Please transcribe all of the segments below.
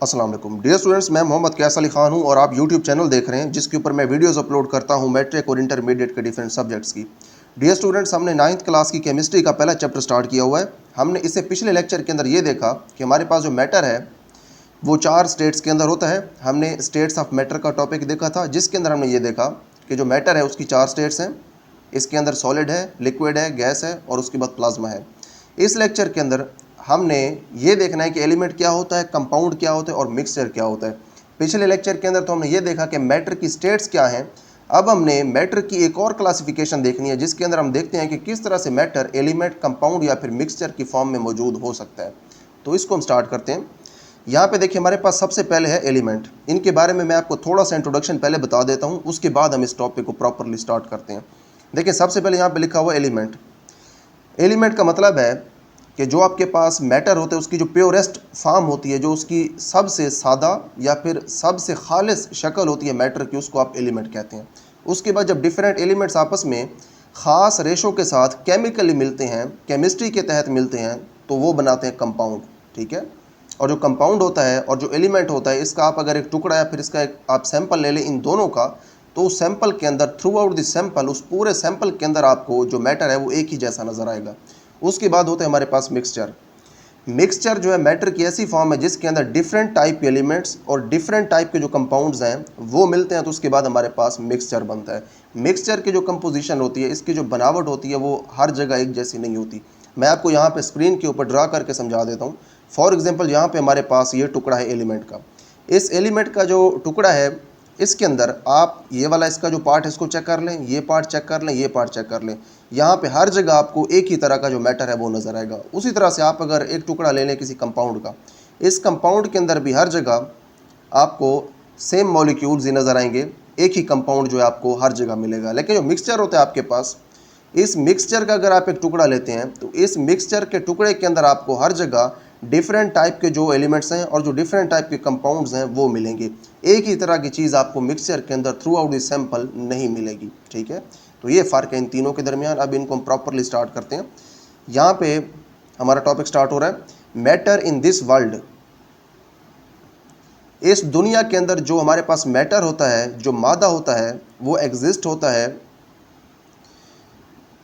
अस्सलाम वालेकुम dear students, मैं मोहम्मद कैस अली खान हूं और आप यूट्यूब चैनल देख रहे हैं जिसके ऊपर मैं वीडियोस अपलोड करता हूं मैट्रिक और इंटरमीडिएट के डिफरेंट सब्जेक्ट्स की। डियर स्टूडेंट्स, हमने 9th क्लास की केमिस्ट्री का पहला चैप्टर स्टार्ट किया हुआ है। हमने इससे पिछले लेक्चर के अंदर ये देखा कि हमारे पास जो मैटर है वो 4 स्टेट्स के अंदर होता है। हमने स्टेट्स ऑफ मैटर का टॉपिक देखा था, जिसके अंदर हमने ये देखा कि जो मैटर है उसकी 4 स्टेट्स हैं। इसके अंदर सॉलिड है, लिक्विड है, गैस है और उसके बाद प्लाज्मा है। इस लेक्चर के अंदर हमने ये देखना है कि एलिमेंट क्या होता है, कंपाउंड क्या होता है और मिक्सचर क्या होता है। पिछले लेक्चर के अंदर तो हमने ये देखा कि मैटर की स्टेट्स क्या हैं। अब हमने मैटर की एक और क्लासिफिकेशन देखनी है, जिसके अंदर हम देखते हैं कि किस तरह से मैटर एलिमेंट, कंपाउंड या फिर मिक्सचर की फॉर्म में मौजूद हो सकता है। तो इसको हम स्टार्ट करते हैं। यहाँ पे देखिए, हमारे पास सबसे पहले है एलिमेंट। इनके बारे में मैं आपको थोड़ा सा इंट्रोडक्शन पहले बता देता हूँ, उसके बाद हम इस टॉपिक को प्रॉपरली स्टार्ट करते हैं। देखिए, सबसे पहले यहाँ पे लिखा हुआ एलिमेंट। एलिमेंट का मतलब है कि जो आपके पास मैटर होते हैं उसकी जो प्योरेस्ट फॉर्म होती है, जो उसकी सबसे सादा या फिर सबसे खालिस शक्ल होती है मैटर की, उसको आप एलिमेंट कहते हैं। उसके बाद जब डिफरेंट एलिमेंट्स आपस में ख़ास रेशो के साथ केमिकली मिलते हैं, केमिस्ट्री के तहत मिलते हैं, तो वो बनाते हैं कंपाउंड। ठीक है। और जो कंपाउंड होता है और जो एलिमेंट होता है, इसका आप अगर एक टुकड़ा या फिर इसका एक आप सैंपल ले लें इन दोनों का, तो उस सैंपल के अंदर थ्रू आउट द सैंपल, उस पूरे सैंपल के अंदर आपको जो मैटर है वो एक ही जैसा नज़र आएगा। उसके बाद होता है हमारे पास मिक्सचर। मिक्सचर जो है मैटर की ऐसी फॉर्म है जिसके अंदर डिफरेंट टाइप के एलिमेंट्स और डिफरेंट टाइप के जो कंपाउंड्स हैं वो मिलते हैं, तो उसके बाद हमारे पास मिक्सचर बनता है। मिक्सचर की जो कंपोजिशन होती है, इसकी जो बनावट होती है, वो हर जगह एक जैसी नहीं होती। मैं आपको यहाँ पे स्क्रीन के ऊपर ड्रा करके समझा देता हूँ। फॉर एग्जाम्पल, यहाँ पे हमारे पास ये टुकड़ा है एलिमेंट का। इस एलिमेंट का जो टुकड़ा है, इसके अंदर आप ये वाला इसका जो पार्ट है इसको चेक कर लें, ये पार्ट चेक कर लें, ये पार्ट चेक कर लें। यहाँ पे हर जगह आपको एक ही तरह का जो मैटर है वो नज़र आएगा। उसी तरह से आप अगर एक टुकड़ा ले लें किसी कंपाउंड का, इस कंपाउंड के अंदर भी हर जगह आपको सेम मॉलिक्यूल्स ही नज़र आएंगे, एक ही कंपाउंड जो है आपको हर जगह मिलेगा। लेकिन जो मिक्सचर होता है आपके पास, इस मिक्सचर का अगर आप एक टुकड़ा लेते हैं तो इस मिक्सचर के टुकड़े के अंदर आपको हर जगह डिफरेंट टाइप के जो एलिमेंट्स हैं और जो डिफरेंट टाइप के कंपाउंड्स हैं वो मिलेंगे। एक ही तरह की चीज़ आपको मिक्सचर के अंदर थ्रू आउट द सैंपल नहीं मिलेगी। ठीक है। तो ये फ़र्क है इन तीनों के दरमियान। अब इनको हम प्रॉपरली स्टार्ट करते हैं। यहाँ पे हमारा टॉपिक स्टार्ट हो रहा है, मैटर इन दिस वर्ल्ड। इस दुनिया के अंदर जो हमारे पास मैटर होता है, जो मादा होता है, वो एग्जिस्ट होता है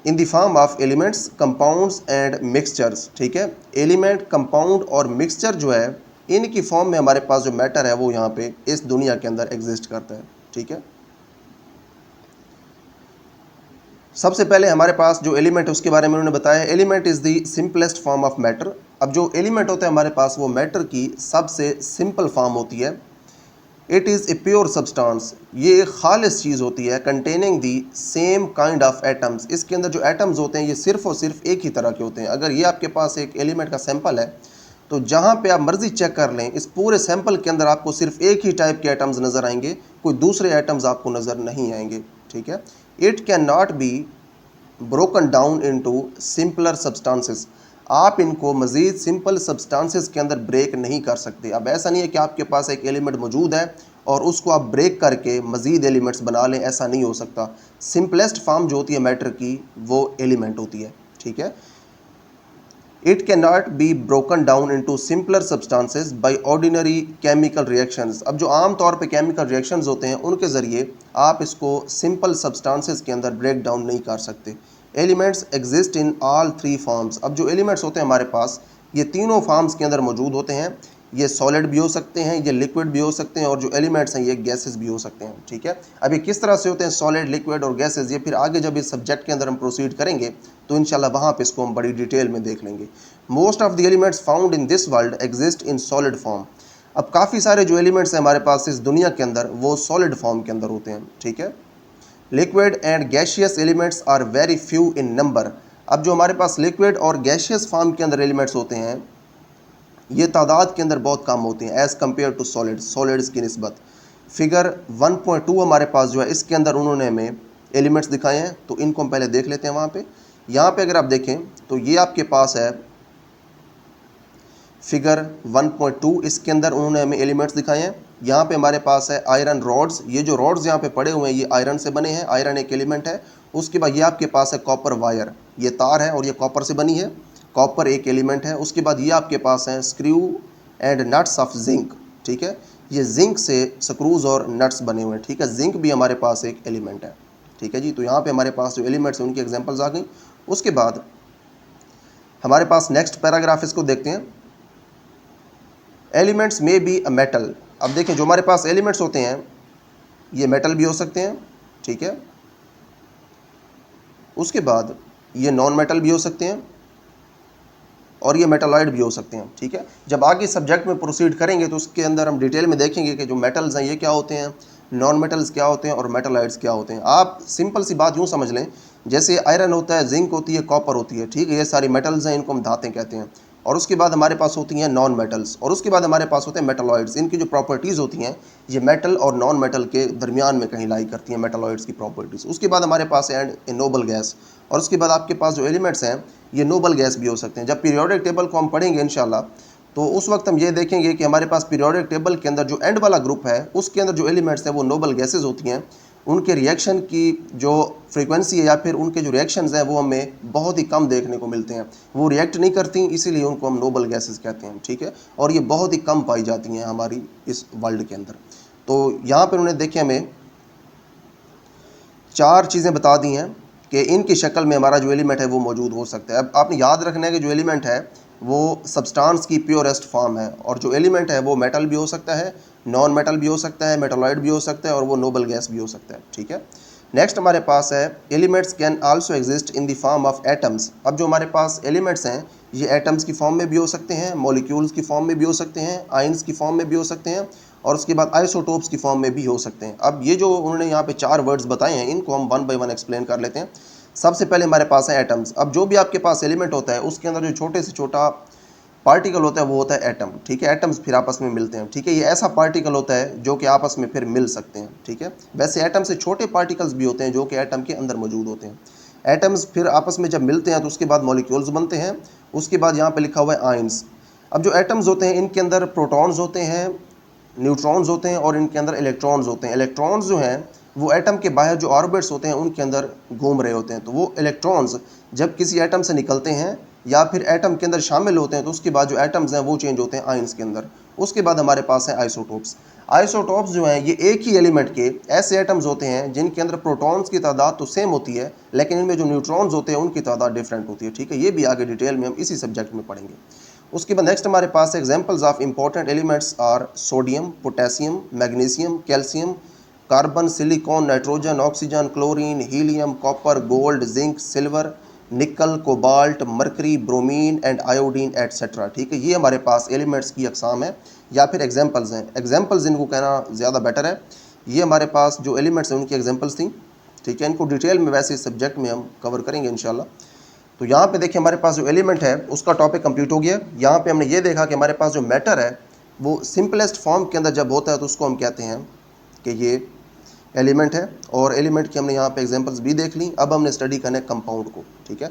in the form of elements, compounds and mixtures. ठीक है। एलिमेंट, कंपाउंड और मिक्सचर जो है, इनकी फॉर्म में हमारे पास जो मैटर है वो यहाँ पे इस दुनिया के अंदर एग्जिस्ट करता है। ठीक है। सबसे पहले हमारे पास जो एलिमेंट है उसके बारे में उन्होंने बताया, element is the simplest form of matter. अब जो एलिमेंट होता है हमारे पास, वो मैटर की सबसे सिंपल फॉर्म होती है। It is a pure substance, ये एक खालिस चीज़ होती है, containing the same kind of atoms. इसके अंदर जो एटम्स होते हैं ये सिर्फ और सिर्फ एक ही तरह के होते हैं। अगर ये आपके पास एक एलिमेंट का सैंपल है, तो जहाँ पे आप मर्जी चेक कर लें, इस पूरे सैंपल के अंदर आपको सिर्फ एक ही टाइप के एटम्स नज़र आएंगे, कोई दूसरे एटम्स आपको नज़र नहीं आएंगे। ठीक है। It can not be broken down into simpler substances. आप इनको मज़ीद सिंपल सब्सटेंसेस के अंदर ब्रेक नहीं कर सकते। अब ऐसा नहीं है कि आपके पास एक एलिमेंट मौजूद है और उसको आप ब्रेक करके मज़ीद एलिमेंट्स बना लें, ऐसा नहीं हो सकता। सिंपलेस्ट फॉर्म जो होती है मैटर की, वो एलिमेंट होती है। ठीक है। It can not be broken down into simpler substances by ordinary chemical reactions. अब जो आम तौर पे केमिकल रिएक्शंस होते हैं, उनके ज़रिए आप इसको सिंपल सब्सटेंसेस के अंदर ब्रेक डाउन नहीं कर सकते। Elements exist in all 3 forms. अब जो एलिमेंट्स होते हैं हमारे पास, ये तीनों फॉर्म्स के अंदर मौजूद होते हैं। ये सॉलिड भी हो सकते हैं, ये लिक्विड भी हो सकते हैं, और जो एलिमेंट्स हैं ये गैसेस भी हो सकते हैं। ठीक है। अभी किस तरह से होते हैं सॉलिड, लिक्विड और गैसेस, ये फिर आगे जब इस सब्जेक्ट के अंदर हम प्रोसीड करेंगे तो इंशाल्लाह वहाँ पे इसको हम बड़ी डिटेल में देख लेंगे। Most of the elements found in this world exist in solid form. अब काफ़ी सारे जो एलिमेंट्स हैं हमारे पास इस दुनिया के अंदर, वो सॉलिड फॉर्म के अंदर होते हैं। ठीक है। Liquid and gaseous elements are very few in number. अब जो हमारे पास लिक्विड और गैशियस फॉर्म के अंदर एलिमेंट्स होते हैं, ये तादाद के अंदर बहुत कम होती हैं एज़ कम्पेयर टू सॉलिड्स की निस्बत। फिगर 1.2 हमारे पास जो है, इसके अंदर उन्होंने हमें एलिमेंट्स दिखाए हैं, तो इनको हम पहले देख लेते हैं। वहाँ पे यहाँ पे अगर आप देखें तो ये आपके पास है फिगर 1.2, इसके अंदर उन्होंने हमें एलिमेंट्स दिखाए हैं। यहाँ पे हमारे पास है आयरन रॉड्स। ये जो रॉड्स यहाँ पे पड़े हुए हैं ये आयरन से बने हैं, आयरन एक एलिमेंट है। उसके बाद ये आपके पास है कॉपर वायर, ये तार है और ये कॉपर से बनी है, कॉपर एक एलिमेंट है। उसके बाद ये आपके पास है screw and nuts of zinc, ठीक है। ये जिंक से स्क्रूज और नट्स बने हुए हैं, ठीक है। जिंक भी हमारे पास एक एलिमेंट है, ठीक है जी। तो यहाँ पे हमारे पास जो एलिमेंट्स हैं उनकी एग्जांपल्स आ गई। उसके बाद हमारे पास नेक्स्ट पैराग्राफ इसको देखते हैं, एलिमेंट्स में बी अ मेटल। अब देखें जो हमारे पास एलिमेंट्स होते हैं ये मेटल भी हो सकते हैं, ठीक है। उसके बाद ये नॉन मेटल भी हो सकते हैं और ये मेटालॉइड भी हो सकते हैं, ठीक है। जब आगे सब्जेक्ट में प्रोसीड करेंगे तो उसके अंदर हम डिटेल में देखेंगे कि जो मेटल्स हैं ये क्या होते हैं, नॉन मेटल्स क्या होते हैं और मेटालॉइड्स क्या होते हैं। आप सिंपल सी बात यूँ समझ लें, जैसे आयरन होता है, जिंक होती है, कॉपर होती है, ठीक है। ये सारी मेटल्स हैं, इनको हम धातें कहते हैं। और उसके बाद हमारे पास होती हैं नॉन मेटल्स, और उसके बाद हमारे पास होते हैं मेटालॉइड्स। इनकी जो प्रॉपर्टीज़ होती हैं ये मेटल और नॉन मेटल के दरमियान में कहीं लाई करती हैं, मेटालॉइड्स की प्रॉपर्टीज़। उसके बाद हमारे पास है ए नोबल गैस, और उसके बाद आपके पास जो एलिमेंट्स हैं ये नोबल गैस भी हो सकते हैं। जब पीरियोडिक टेबल को हम पढ़ेंगे इंशाल्लाह, तो उस वक्त हम ये देखेंगे कि हमारे पास पीरियोडिक टेबल के अंदर जो एंड वाला ग्रुप है उसके अंदर जो एलिमेंट्स हैं वो नोबल गैसेज होती हैं। उनके रिएक्शन की जो फ्रीक्वेंसी है या फिर उनके जो रिएक्शंस हैं वो हमें बहुत ही कम देखने को मिलते हैं। वो रिएक्ट नहीं करती, इसीलिए उनको हम नोबल गैसेज कहते हैं, ठीक है। और ये बहुत ही कम पाई जाती हैं हमारी इस वर्ल्ड के अंदर। तो यहाँ पर उन्होंने देखे हमें 4 चीज़ें बता दी हैं कि इनकी शक्ल में हमारा जो एलिमेंट है वो मौजूद हो सकता है। अब आपने याद रखना है कि जो एलिमेंट है वो सब्सटेंस की प्योरेस्ट फॉर्म है, और जो एलिमेंट है वो मेटल भी हो सकता है, नॉन मेटल भी हो सकता है, मेटालॉइड भी हो सकता है, और वो नोबल गैस भी हो सकता है, ठीक है। नेक्स्ट हमारे पास है elements can also exist in the form of atoms. अब जो हमारे पास एलिमेंट्स हैं ये एटम्स की फॉर्म में भी हो सकते हैं, मॉलिक्यूल्स की फॉर्म में भी हो सकते हैं, आयंस की फॉर्म में भी हो सकते हैं, और उसके बाद आइसोटोप्स की फॉर्म में भी हो सकते हैं। अब ये जो उन्होंने यहाँ पे 4 वर्ड्स बताए हैं इनको हम 1 बाय 1 एक्सप्लेन कर लेते हैं। सबसे पहले हमारे पास है एटम्स। अब जो भी आपके पास एलिमेंट होता है उसके अंदर जो छोटे से छोटा पार्टिकल होता है वो होता है एटम, ठीक है। एटम्स फिर आपस में मिलते हैं, ठीक है। ये ऐसा पार्टिकल होता है जो कि आपस में फिर मिल सकते हैं, ठीक है। वैसे एटम से छोटे पार्टिकल्स भी होते हैं जो कि एटम के अंदर मौजूद होते हैं। एटम्स फिर आपस में जब मिलते हैं तो उसके बाद मॉलिक्यूल्स बनते हैं। उसके बाद यहाँ पे लिखा हुआ है आयंस। अब जो एटम्स होते हैं इनके अंदर प्रोटॉन्स होते हैं, न्यूट्रॉन्स होते हैं, और इनके अंदर इलेक्ट्रॉन्स होते हैं। इलेक्ट्रॉन्स जो हैं वो एटम के बाहर जो ऑर्बिट्स होते हैं उनके अंदर घूम रहे होते हैं। तो वो इलेक्ट्रॉन्स जब किसी एटम से निकलते हैं या फिर एटम के अंदर शामिल होते हैं तो उसके बाद जो एटम्स हैं वो चेंज होते हैं आयंस के अंदर। उसके बाद हमारे पास है आइसोटोप्स। आइसोटोप्स जो हैं ये एक ही एलिमेंट के ऐसे एटम्स होते हैं जिनके अंदर प्रोटॉन्स की तादाद तो सेम होती है, लेकिन इनमें जो न्यूट्रॉन्स होते हैं उनकी तादाद डिफरेंट होती है, ठीक है। ये भी आगे डिटेल में हम इसी सब्जेक्ट में पढ़ेंगे। उसके बाद नेक्स्ट हमारे पास examples of important elements are sodium, potassium, magnesium, calcium, carbon, silicon, nitrogen, oxygen, chlorine, helium, copper, gold, zinc, silver, nickel, cobalt, mercury, bromine and iodine etcetera, ठीक है। ये हमारे पास एलिमेंट्स की अकसाम है या फिर एग्जांपल्स हैं। एग्जांपल्स इनको कहना ज़्यादा बेटर है। ये हमारे पास जो एलिमेंट्स हैं उनकी एग्जांपल्स थी, ठीक है। इनको डिटेल में वैसे इस सब्जेक्ट में हम कवर करेंगे इंशाल्लाह। तो यहाँ पे देखिए हमारे पास जो एलिमेंट है उसका टॉपिक कंप्लीट हो गया। यहाँ पे हमने ये देखा कि हमारे पास जो मैटर है वो सिंपलेस्ट फॉर्म के अंदर जब होता है तो उसको हम कहते हैं कि ये एलिमेंट है, और एलिमेंट की हमने यहाँ पे एग्जांपल्स भी देख ली। अब हमने स्टडी करना है कंपाउंड को, ठीक है।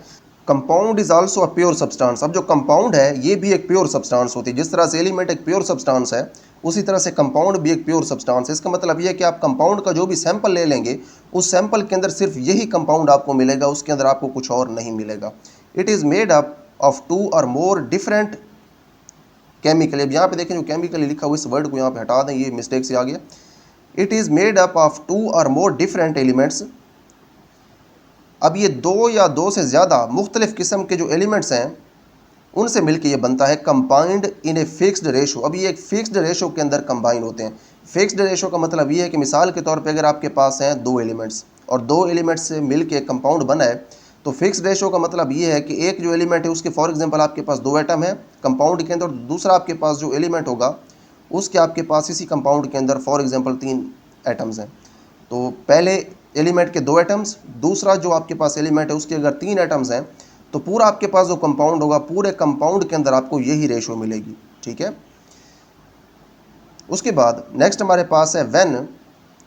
Compound is also a pure substance. अब जो कंपाउंड है ये भी एक प्योर सब्सटेंस होती है। जिस तरह से एलिमेंट एक प्योर सब्सटेंस है उसी तरह से कंपाउंड भी एक प्योर सब्सटेंस है। इसका मतलब ये है कि आप कंपाउंड का जो भी सैंपल ले लेंगे उस सैंपल के अंदर सिर्फ यही कंपाउंड आपको मिलेगा, उसके अंदर आपको कुछ और नहीं मिलेगा। It is made up of 2 और मोर डिफरेंट केमिकल। अब यहाँ पे देखें जो केमिकली लिखा हुआ इस वर्ड को यहाँ पे हटा दें, ये मिस्टेक से आ गया। It is made up of 2 और मोर डिफरेंट एलिमेंट्स। अब ये 2 या 2 से ज़्यादा मुख्तलिफ किस्म के जो एलिमेंट्स हैं उनसे मिलकर ये बनता है combined in a fixed ratio. अब ये एक फिक्स्ड रेशो के अंदर कंबाइन होते हैं। फिक्स्ड रेशो का मतलब ये है कि मिसाल के तौर पे अगर आपके पास हैं 2 एलिमेंट्स और 2 एलिमेंट्स से मिलकर एक कंपाउंड बना है, तो फिक्स्ड रेशो का मतलब ये है कि एक जो एलिमेंट है उसके फॉर एग्जांपल आपके पास 2 एटम है कंपाउंड के अंदर, दूसरा आपके पास जो एलिमेंट होगा उसके आपके पास इसी कंपाउंड के अंदर फॉर एग्जांपल 3 एटम्स हैं। तो पहले एलिमेंट के 2 एटम्स, दूसरा जो आपके पास एलिमेंट है उसके अगर 3 एटम्स हैं, तो पूरा आपके पास जो कंपाउंड होगा पूरे कंपाउंड के अंदर आपको यही रेशो मिलेगी, ठीक है। उसके बाद नेक्स्ट हमारे पास है व्हेन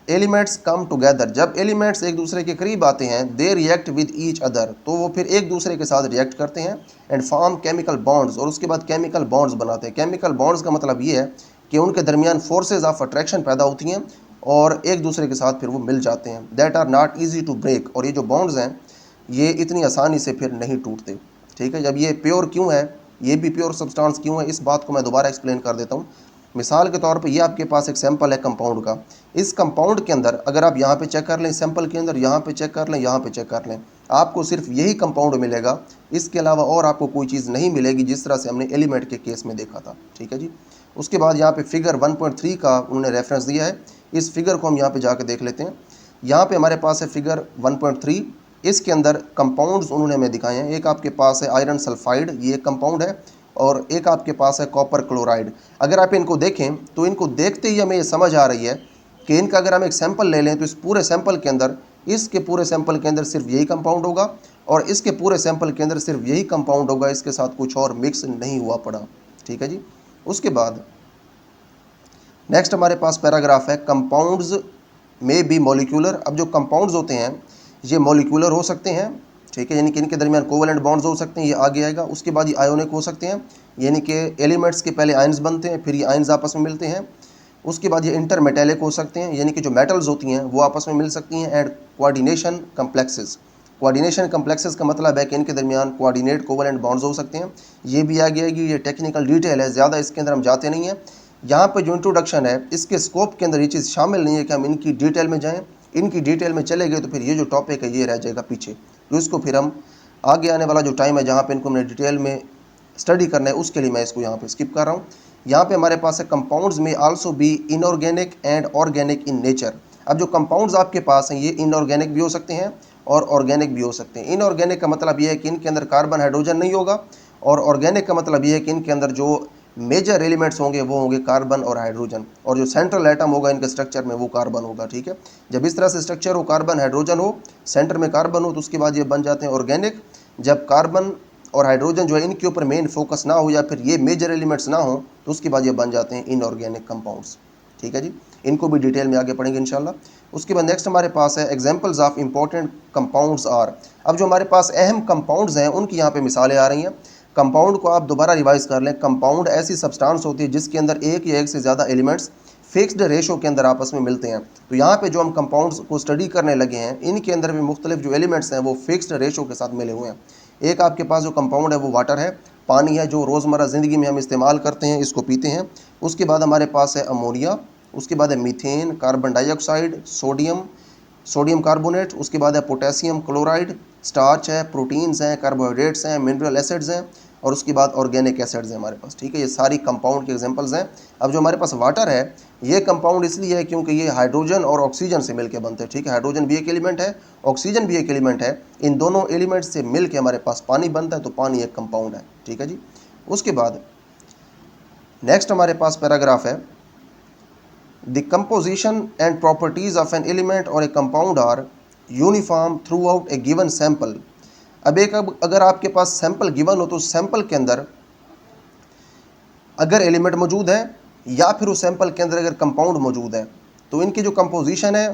एलिमेंट्स कम टुगेदर। जब एलिमेंट्स एक दूसरे के करीब आते हैं, they react with each other, तो वो फिर एक दूसरे के साथ रिएक्ट करते हैं एंड फॉर्म केमिकल बॉन्ड्स, और उसके बाद केमिकल बॉन्ड्स बनाते हैं। केमिकल बॉन्ड्स का मतलब ये है कि उनके दरमियान फोर्सेज ऑफ अट्रैक्शन पैदा होती हैं और एक दूसरे के साथ फिर वो मिल जाते हैं। That are not easy to break. और ये जो बॉन्ड्स हैं ये इतनी आसानी से फिर नहीं टूटते, ठीक है। जब ये प्योर क्यों है, ये भी प्योर सब्सटेंस क्यों है, इस बात को मैं दोबारा एक्सप्लेन कर देता हूँ। मिसाल के तौर पे ये आपके पास एक सैंपल है कंपाउंड का। इस कंपाउंड के अंदर अगर आप यहाँ पे चेक कर लें, सैंपल के अंदर यहाँ पे चेक कर लें, यहाँ पे चेक कर लें, आपको सिर्फ यही कंपाउंड मिलेगा, इसके अलावा और आपको कोई चीज़ नहीं मिलेगी, जिस तरह से हमने एलिमेंट के केस में देखा था। ठीक है जी। उसके बाद यहाँ पे फिगर 1.3 का उन्होंने रेफरेंस दिया है। इस फिगर को हम यहाँ पे जाके देख लेते हैं। यहाँ पे हमारे पास है फिगर 1.3। इसके अंदर कंपाउंड्स उन्होंने हमें दिखाए हैं। एक आपके पास है आयरन सल्फाइड, ये एक कंपाउंड है, और एक आपके पास है कॉपर क्लोराइड। अगर आप इनको देखें तो इनको देखते ही हमें ये समझ आ रही है कि इनका अगर हम एक सैंपल ले लें तो इस पूरे सैंपल के अंदर, इसके पूरे सैंपल के अंदर सिर्फ यही कंपाउंड होगा, और इसके पूरे सैंपल के अंदर सिर्फ यही कंपाउंड होगा, इसके साथ कुछ और मिक्स नहीं हुआ पड़ा। ठीक है जी। उसके बाद नेक्स्ट हमारे पास पैराग्राफ है कंपाउंड्स में बी मॉलिक्यूलर। अब जो कंपाउंड्स होते हैं ये मॉलिक्यूलर हो सकते हैं, ठीक है, यानी कि इनके दरमियान कोवेलेंट बॉन्ड्स हो सकते हैं, ये आगे आएगा। उसके बाद ये आयोनिक हो सकते हैं, यानी कि एलिमेंट्स के पहले आयंस बनते हैं, फिर ये आयंस आपस में मिलते हैं। उसके बाद ये इंटरमेटेलिक हो सकते हैं, यानी कि जो मेटल्स होती हैं वो आपस में मिल सकती हैं। And coordination complexes, coordination complexes का मतलब है कि इनके दरमियान कोऑर्डिनेट कोवेलेंट बॉन्ड्स हो सकते हैं। ये भी आगे आएगी, ये टेक्निकल डिटेल है, ज़्यादा इसके अंदर हम जाते नहीं हैं। यहाँ पे जो इंट्रोडक्शन है इसके स्कोप के अंदर ये चीज़ शामिल नहीं है कि हम इनकी डिटेल में जाएं। इनकी डिटेल में चले गए तो फिर ये जो टॉपिक है ये रह जाएगा पीछे, तो इसको फिर हम आगे आने वाला जो टाइम है जहाँ पे इनको हमने डिटेल में स्टडी करना है उसके लिए मैं इसको यहाँ पे स्किप कर रहा हूँ। यहाँ पे हमारे पास है कंपाउंड्स में also be inorganic and organic in nature. अब जो कंपाउंड्स आपके पास हैं ये इनऑर्गेनिक भी हो सकते हैं और ऑर्गेनिक भी हो सकते हैं। इनऑर्गेनिक का मतलब ये है कि इनके अंदर कार्बन हाइड्रोजन नहीं होगा, और ऑर्गेनिक का मतलब ये है कि इनके अंदर जो मेजर एलिमेंट्स होंगे वो होंगे कार्बन और हाइड्रोजन, और जो सेंट्रल एटम होगा इनके स्ट्रक्चर में वो कार्बन होगा। ठीक है, जब इस तरह से स्ट्रक्चर हो, कार्बन हाइड्रोजन हो, सेंटर में कार्बन हो, तो उसके बाद ये बन जाते हैं ऑर्गेनिक। जब कार्बन और हाइड्रोजन जो है इनके ऊपर मेन फोकस ना हो या फिर ये मेजर एलिमेंट्स ना हो तो उसके बाद ये बन जाते हैं इनऑर्गेनिक कंपाउंड्स। ठीक है जी, इनको भी डिटेल में आगे पढ़ेंगे इंशाल्लाह। उसके बाद नेक्स्ट हमारे पास है examples of important compounds are. अब जो हमारे पास अहम कंपाउंड्स हैं उनकी यहाँ पे मिसालें आ रही हैं। कंपाउंड को आप दोबारा रिवाइज कर लें। कंपाउंड ऐसी सब्सटेंस होती है जिसके अंदर एक या एक से ज़्यादा एलिमेंट्स फिक्स्ड रेशो के अंदर आपस में मिलते हैं। तो यहाँ पे जो हम कंपाउंड्स को स्टडी करने लगे हैं इनके अंदर भी मुख्तलिफ जो एलिमेंट्स हैं वो फिक्स्ड रेशो के साथ मिले हुए हैं। एक आपके पास जो कंपाउंड है वो वाटर है, पानी है, जो रोज़मर्रा ज़िंदगी में हम इस्तेमाल करते हैं, इसको पीते हैं। उसके बाद हमारे पास है अमोनिया, उसके बाद है methane, carbon dioxide, sodium carbonate, उसके बाद है पोटेशियम क्लोराइड, स्टार्च है, प्रोटीन्स हैं, कार्बोहाइड्रेट्स हैं, मिनरल एसिड्स हैं, और उसके बाद ऑर्गेनिक एसिड्स हैं हमारे पास। ठीक है, ये सारी कंपाउंड के एग्जांपल्स हैं। अब जो हमारे पास वाटर है ये कंपाउंड इसलिए है क्योंकि ये हाइड्रोजन और ऑक्सीजन से मिलकर बनते हैं। ठीक है, हाइड्रोजन भी एक एलिमेंट है, ऑक्सीजन भी एक एलिमेंट है, इन दोनों एलिमेंट से मिलकर हमारे पास पानी बनता है, तो पानी एक कंपाउंड है। ठीक है जी। उसके बाद नेक्स्ट हमारे पास पैराग्राफ है the composition and properties of an element और a compound are uniform throughout a given sample. अब अगर आपके पास सैंपल गिवन हो तो सैंपल के अंदर अगर एलिमेंट मौजूद है या फिर उस सैंपल के अंदर अगर कंपाउंड मौजूद है तो इनकी जो कंपोजिशन है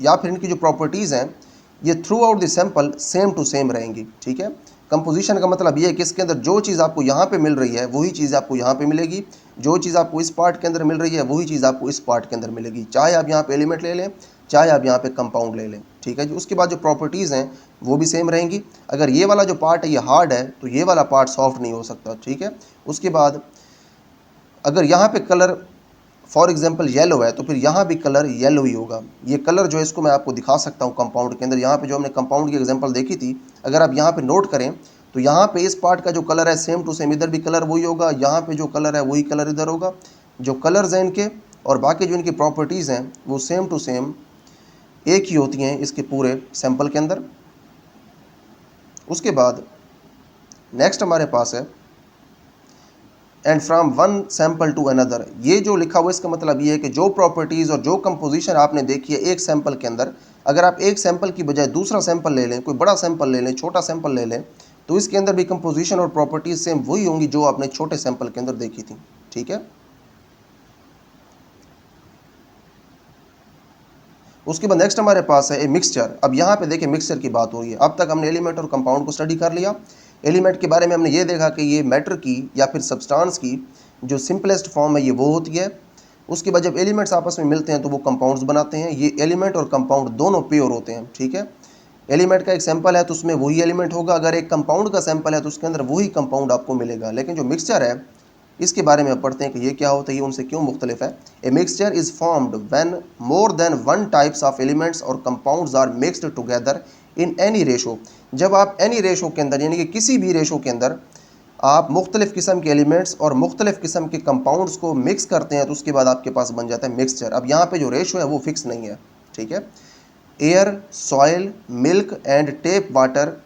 या फिर इनकी जो प्रॉपर्टीज़ हैं ये throughout the sample same to same रहेंगी। ठीक है, कंपोजिशन का मतलब ये है कि इसके अंदर जो चीज़ आपको यहाँ पे मिल रही है वही चीज़ आपको यहाँ पे मिलेगी, जो चीज़ आपको इस पार्ट के अंदर मिल रही है वही चीज़ आपको इस पार्ट के अंदर मिलेगी, चाहे आप यहाँ पे एलिमेंट ले लें चाहे आप यहाँ पे कंपाउंड ले लें। ठीक है जी। उसके बाद जो प्रॉपर्टीज़ हैं वो भी सेम रहेंगी। अगर ये वाला जो पार्ट है ये हार्ड है तो ये वाला पार्ट सॉफ्ट नहीं हो सकता। ठीक है, उसके बाद अगर यहाँ पे कलर फॉर एग्जांपल येलो है तो फिर यहाँ भी कलर येलो ही होगा। ये कलर जो है इसको मैं आपको दिखा सकता हूँ कंपाउंड के अंदर। यहाँ पे जो हमने कंपाउंड की एग्जांपल देखी थी, अगर आप यहाँ पे नोट करें तो यहाँ पे इस पार्ट का जो कलर है सेम टू सेम इधर भी कलर वही होगा, यहाँ पे जो कलर है वही कलर इधर होगा। जो कलर्स हैं इनके और बाकी जो इनकी प्रॉपर्टीज़ हैं वो सेम टू सेम एक ही होती हैं इसके पूरे सैंपल के अंदर। उसके बाद नेक्स्ट हमारे पास है and from one sample to another. ये जो लिखा हुआ इसका मतलब ये है कि जो प्रॉपर्टीज़ और जो कंपोजिशन आपने देखी है एक सैंपल के अंदर, अगर आप एक सैंपल की बजाय दूसरा सैंपल ले लें, कोई बड़ा सैंपल ले लें, छोटा सैंपल ले लें, तो इसके अंदर भी कंपोजिशन और प्रॉपर्टीज़ सेम वही होंगी जो आपने छोटे सैंपल के अंदर देखी थी। ठीक है, उसके बाद नेक्स्ट हमारे पास है ए मिक्सचर। अब यहाँ पे देखिए मिक्सचर की बात हो रही है। अब तक हमने एलिमेंट और कंपाउंड को स्टडी कर लिया। एलिमेंट के बारे में हमने ये देखा कि ये मैटर की या फिर सब्सटेंस की जो सिंपलेस्ट फॉर्म है ये वो होती है। उसके बाद जब एलिमेंट्स आपस में मिलते हैं तो वो कंपाउंड्स बनाते हैं। ये एलिमेंट और कंपाउंड दोनों प्योर होते हैं। ठीक है, एलिमेंट का एक सैंपल है तो उसमें वही एलिमेंट होगा, अगर एक कंपाउंड का सैंपल है तो उसके अंदर वही कंपाउंड आपको मिलेगा। लेकिन जो मिक्सचर है इसके बारे में अब पढ़ते हैं कि ये क्या होता है, ये उनसे क्यों मुख्तलिफ है। A mixture is formed when more than one types of elements और compounds are mixed together in any ratio. जब आप एनी रेशो के अंदर यानी कि किसी भी रेशो के अंदर आप मुख्तलिफ़ किस्म के एलिमेंट्स और मुख्तलिफ़ किस्म के कंपाउंड्स को मिक्स करते हैं तो उसके बाद आपके पास बन जाता है मिक्सचर। अब यहाँ पे जो रेशो है वो फिक्स नहीं है, ठीक है। Air, soil, milk and tap water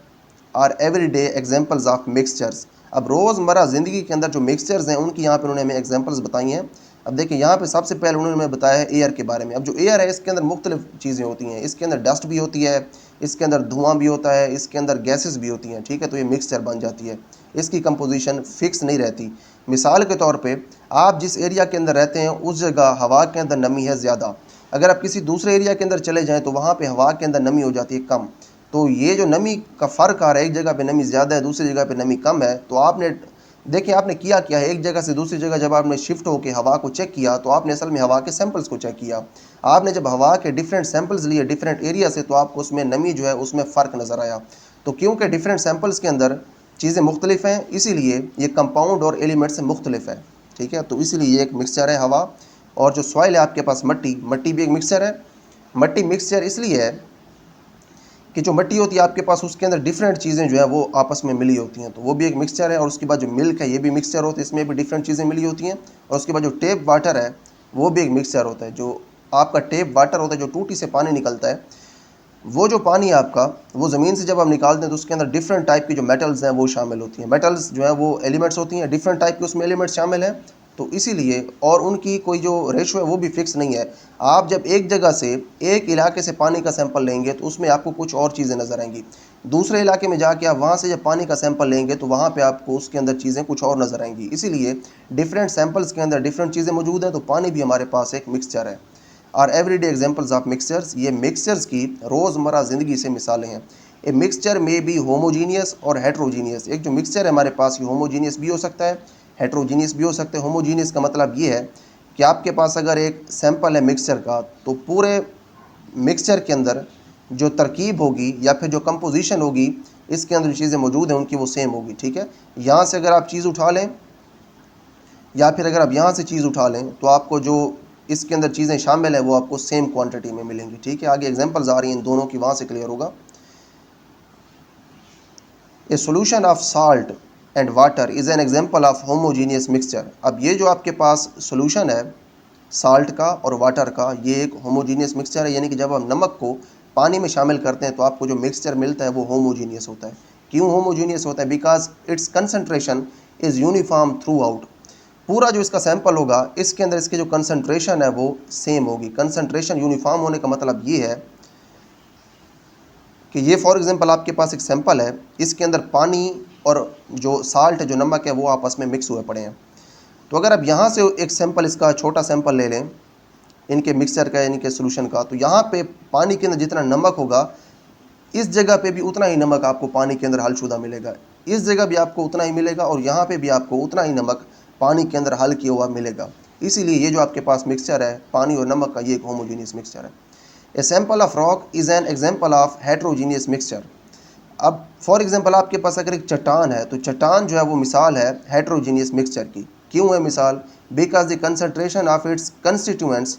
are everyday examples of mixtures. अब रोज़मर्रा ज़िंदगी के अंदर जो मिक्सचर्स हैं उनकी यहाँ पर उन्होंने हमें एग्जांपल्स बताई हैं। अब देखिए यहाँ पे सबसे पहले उन्होंने हमें बताया है एयर के बारे में। अब जो एयर है इसके अंदर मुख्तलिफ़ चीज़ें होती हैं, इसके अंदर डस्ट भी होती है, इसके अंदर धुआं भी होता है, इसके अंदर गैसेस भी होती हैं, ठीक है। तो ये मिक्सचर बन जाती है, इसकी कंपोजिशन फ़िक्स नहीं रहती। मिसाल के तौर पे आप जिस एरिया के अंदर रहते हैं उस जगह हवा के अंदर नमी है ज़्यादा, अगर आप किसी दूसरे एरिया के अंदर चले जाएँ तो वहाँ पे हवा के अंदर नमी हो जाती है कम। तो ये जो नमी का फ़र्क आ रहा है, एक जगह पे नमी ज़्यादा है, दूसरी जगह पे नमी कम है, तो आपने देखिए आपने किया क्या है, एक जगह से दूसरी जगह जब आपने शिफ्ट होकर हवा को चेक किया तो आपने असल में हवा के सैंपल्स को चेक किया। आपने जब हवा के डिफरेंट सैंपल्स लिए डिफरेंट एरिया से तो आपको उसमें नमी जो है उसमें फ़र्क नज़र आया। तो क्योंकि डिफरेंट सैंपल्स के अंदर चीज़ें मुख्तलिफ हैं इसीलिए ये कंपाउंड और एलिमेंट से मुख्तलिफ है, ठीक है। तो इसीलिए ये एक मिक्सचर है हवा। और जो सॉइल है आपके पास मट्टी, मट्टी भी एक मिक्सचर है। मट्टी मिक्सचर इसलिए है कि जो मिट्टी होती है आपके पास उसके अंदर डिफरेंट चीज़ें जो है वो आपस में मिली होती हैं, तो वो भी एक मिक्सचर है। और उसके बाद जो मिल्क है ये भी मिक्सचर होता है, इसमें भी डिफरेंट चीज़ें मिली होती हैं। और उसके बाद जो टेप वाटर है वो भी एक मिक्सचर होता है। जो आपका टेप वाटर होता है, जो टूटी से पानी निकलता है, वो जो पानी है आपका वो ज़मीन से जब आप निकालते हैं तो उसके अंदर डिफरेंट टाइप की जो मेटल्स हैं वो शामिल होती हैं। मेटल्स जो है वो एलिमेंट्स होती हैं, डिफरेंट टाइप के उसमें एलिमेंट्स शामिल हैं। तो इसीलिए और उनकी कोई जो रेशो है वो भी फिक्स नहीं है। आप जब एक जगह से एक इलाके से पानी का सैंपल लेंगे तो उसमें आपको कुछ और चीज़ें नज़र आएंगी, दूसरे इलाके में जाके आप वहाँ से जब पानी का सैंपल लेंगे तो वहाँ पे आपको उसके अंदर चीज़ें कुछ और नज़र आएंगी। इसीलिए डिफरेंट सैंपल्स के अंदर डिफरेंट चीज़ें मौजूद हैं, तो पानी भी हमारे पास एक मिक्सचर है। Are everyday examples of mixtures, ये मिक्सचर्स की रोज़मर्रा ज़िंदगी से मिसालें हैं। ए मिक्सचर में बी होमोजीनियस और हेट्रोजीनियस। एक जो मिक्सचर है हमारे पास ये होमोजीनियस भी हो सकता है, हेट्रोजीनियस भी हो सकते हैं। होमोजीनियस का मतलब ये है कि आपके पास अगर एक सैंपल है मिक्सचर का तो पूरे मिक्सचर के अंदर जो तरकीब होगी या फिर जो कंपोजिशन होगी इसके अंदर जो चीज़ें मौजूद हैं उनकी वो सेम होगी, ठीक है। यहाँ से अगर आप चीज़ उठा लें या फिर अगर आप यहाँ से चीज़ उठा लें तो आपको जो इसके अंदर चीज़ें शामिल है वो आपको सेम क्वांटिटी में मिलेंगी, ठीक है। आगे एग्जांपल्स आ रही हैं इन दोनों की, वहाँ से क्लियर होगा। A solution of salt and water is an example of homogeneous mixture. अब ये जो आपके पास सोल्यूशन है साल्ट का और वाटर का ये एक होमोजीनियस मिक्सचर है, यानी कि जब आप नमक को पानी में शामिल करते हैं तो आपको जो मिक्सचर मिलता है वो होमोजीनियस होता है। क्यों होमोजीनियस होता है? Because it's concentration is uniform through out. पूरा जो इसका सैंपल होगा इसके अंदर इसकी जो कंसंट्रेशन है वो सेम होगी। कंसंट्रेशन यूनिफॉर्म होने का मतलब ये है कि ये फॉर एग्जांपल आपके पास एक सैंपल है, इसके अंदर पानी और जो साल्ट है जो नमक है वो आपस में मिक्स हुए पड़े हैं। तो अगर आप यहाँ से एक सैंपल इसका छोटा सैंपल ले लें इनके मिक्सचर का यानी कि सोल्यूशन का, तो यहाँ पे पानी के अंदर जितना नमक होगा इस जगह पे भी उतना ही नमक आपको पानी के अंदर हलशुदा मिलेगा, इस जगह भी आपको उतना ही मिलेगा और यहाँ पे भी आपको उतना ही नमक पानी के अंदर हल किया हुआ मिलेगा। इसीलिए ये जो आपके पास मिक्सचर है पानी और नमक का ये एक होमोजीनियस मिक्सचर है। A sample of rock is an example of heterogeneous mixture. अब फॉर एग्जांपल आपके पास अगर एक चट्टान है तो चट्टान जो है वो मिसाल है हेट्रोजीनियस मिक्सचर की। क्यों है मिसाल? Because the concentration of its constituents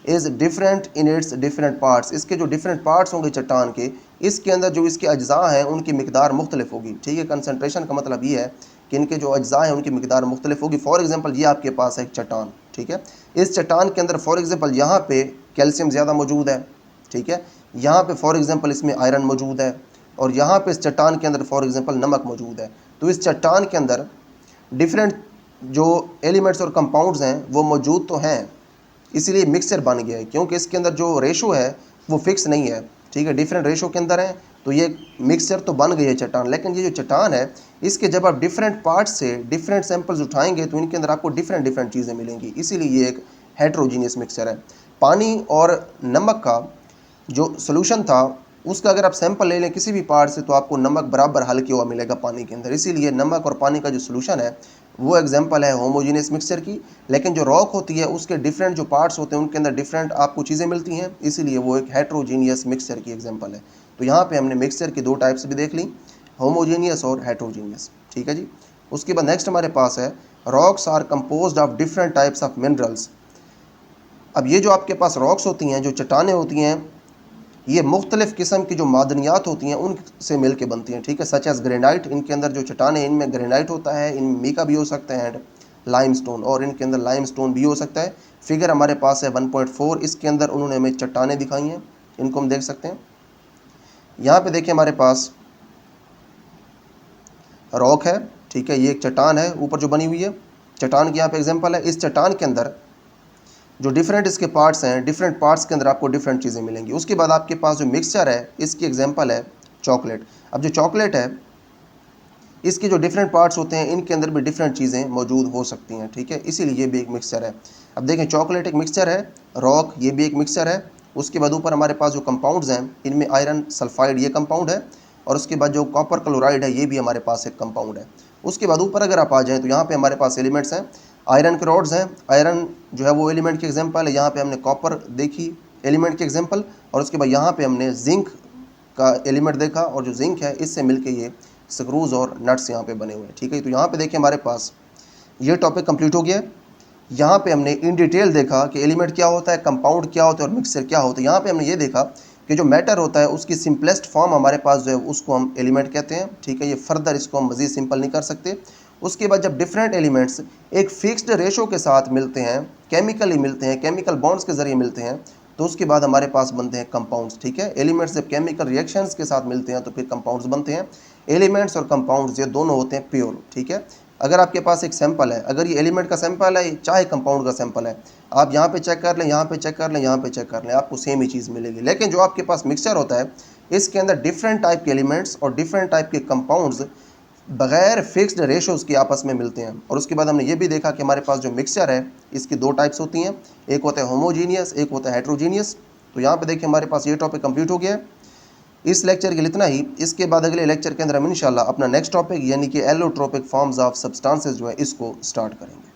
is different in its different parts. इसके जो डिफरेंट पार्ट्स होंगे चट्टान के, इसके अंदर जो इसके अज्जा हैं उनकी मिकदार मुख्तलिफ होगी, ठीक है। कंसंट्रेशन का मतलब ये है कि इनके जो अज्जा हैं उनकी मिकदार मुख्तलिफ होगी। फॉर एग्जांपल ये आपके पास है एक चट्टान, ठीक है। इस चट्टान के अंदर फॉर एग्जांपल यहाँ पे कैल्शियम ज़्यादा मौजूद है, ठीक है। यहाँ पे फॉर एग्जांपल इसमें आयरन मौजूद है और यहाँ पे इस चट्टान के अंदर फॉर एग्जांपल नमक मौजूद है। तो इस चट्टान के अंदर डिफरेंट जो एलिमेंट्स और कंपाउंड्स हैं वो मौजूद तो हैं, इसीलिए मिक्सचर बन गया है। क्योंकि इसके अंदर जो रेशो है वो फिक्स नहीं है, ठीक है। डिफरेंट रेशो के अंदर है तो ये मिक्सचर तो बन गई है चट्टान। लेकिन ये जो चट्टान है इसके जब आप डिफरेंट पार्ट्स से डिफरेंट सैंपल्स उठाएंगे तो इनके अंदर आपको डिफरेंट डिफरेंट चीज़ें मिलेंगी, इसीलिए ये एक हेट्रोजीनियस मिक्सचर है। पानी और नमक का जो सोल्यूशन था उसका अगर आप सैंपल ले लें किसी भी पार्ट से तो आपको नमक बराबर हल किया हुआ मिलेगा पानी के अंदर। इसीलिए नमक और पानी का जो सोल्यूशन है वो एग्जांपल है होमोजीनियस मिक्सचर की। लेकिन जो रॉक होती है उसके डिफरेंट जो पार्ट्स होते हैं उनके अंदर डिफरेंट आपको चीज़ें मिलती हैं, इसीलिए वो एक हेट्रोजीनियस मिक्सचर की एग्जांपल है। तो यहाँ पे हमने मिक्सचर की दो टाइप्स भी देख ली, होमोजीनियस और हेट्रोजीनियस, ठीक है जी। उसके बाद नेक्स्ट हमारे पास है rocks are composed of different types of minerals. अब ये जो आपके पास रॉक्स होती हैं, जो चट्टानें होती हैं, ये मुख्तलिफ़ किस्म की जो मादनियात होती हैं उनसे मिल के बनती हैं, ठीक है। सच एज़ ग्रेनाइट, इनके अंदर जो चट्टानें, इनमें ग्रेनाइट होता है, इनमें मीका भी हो सकता है, एंड लाइमस्टोन, और इनके अंदर लाइमस्टोन भी हो सकता है। फिगर हमारे पास है 1.4, इसके अंदर उन्होंने हमें चट्टानें दिखाई हैं, इनको हम देख सकते हैं। यहाँ पे देखिए हमारे पास रॉक है, ठीक है, ये एक चट्टान है ऊपर जो बनी हुई है, चट्टान की यहाँ पे एग्जांपल है। इस चट्टान के अंदर जो डिफरेंट इसके पार्ट्स हैं, डिफरेंट पार्ट्स के अंदर आपको डिफरेंट चीज़ें मिलेंगी। उसके बाद आपके पास जो मिक्सचर है, इसकी एग्जांपल है चॉकलेट। अब जो चॉकलेट है, इसके जो डिफरेंट पार्ट्स होते हैं, इनके अंदर भी डिफरेंट चीज़ें मौजूद हो सकती हैं, ठीक है, इसीलिए ये भी एक मिक्सचर है। अब देखें, चॉकलेट एक मिक्सचर है, रॉक ये भी एक मिक्सचर है। उसके बाद ऊपर हमारे पास जो कंपाउंड्स हैं, इनमें आयरन सल्फाइड ये कंपाउंड है, और उसके बाद जो कॉपर क्लोराइड है, ये भी हमारे पास एक कंपाउंड है। उसके बाद ऊपर अगर आप आ जाएँ तो यहाँ पर हमारे पास एलिमेंट्स हैं, आयरन के रॉड्स हैं। आयरन जो है वो एलिमेंट की एग्जांपल है। यहाँ पे हमने कॉपर देखी एलिमेंट की एग्जांपल, और उसके बाद यहाँ पे हमने जिंक का एलिमेंट देखा, और जो जिंक है इससे मिलके ये स्क्रूज और नट्स यहाँ पे बने हुए हैं, ठीक है। तो यहाँ पे देखिए हमारे पास ये टॉपिक कंप्लीट हो गया। यहाँ पे हमने इन डिटेल देखा कि एलिमेंट क्या होता है, कंपाउंड क्या होता है और मिक्सचर क्या होता है। यहाँ पे हमने ये देखा कि जो मैटर होता है उसकी सिंपलेस्ट फॉर्म हमारे पास जो है उसको हम एलिमेंट कहते हैं, ठीक है। ये फर्दर इसको हम मज़ीद सिंपल नहीं कर सकते। उसके बाद जब डिफरेंट एलिमेंट्स एक फिक्स्ड रेशो के साथ मिलते हैं, केमिकली मिलते हैं, केमिकल बॉन्ड्स के ज़रिए मिलते हैं, तो उसके बाद हमारे पास बनते हैं कंपाउंड्स, ठीक है। एलिमेंट्स जब केमिकल रिएक्शंस के साथ मिलते हैं तो फिर कंपाउंड्स बनते हैं। एलिमेंट्स और कंपाउंड्स ये दोनों होते हैं प्योर, ठीक है। अगर आपके पास एक सैंपल है, अगर ये एलिमेंट का सैंपल है चाहे कंपाउंड का सैंपल है, आप यहाँ पे चेक कर लें, यहाँ पे चेक कर लें, यहाँ पे चेक कर लें, आपको सेम ही चीज़ मिलेगी। लेकिन जो आपके पास मिक्सचर होता है, इसके अंदर डिफरेंट टाइप के एलिमेंट्स और डिफरेंट टाइप के कंपाउंड्स बगैर फिक्स्ड रेशोज़ के आपस में मिलते हैं। और उसके बाद हमने ये भी देखा कि हमारे पास जो मिक्सचर है इसकी दो टाइप्स होती हैं, एक होता है होमोजीनियस, एक होता है हेट्रोजीनियस। तो यहाँ पे देखिए हमारे पास ये टॉपिक कंप्लीट हो गया है। इस लेक्चर के लिए इतना ही। इसके बाद अगले लेक्चर के अंदर हम इंशाल्लाह अपना नेक्स्ट टॉपिक यानी कि एलोट्रोपिक फॉर्म्स ऑफ सब्सटेंसेस जो है इसको स्टार्ट करेंगे।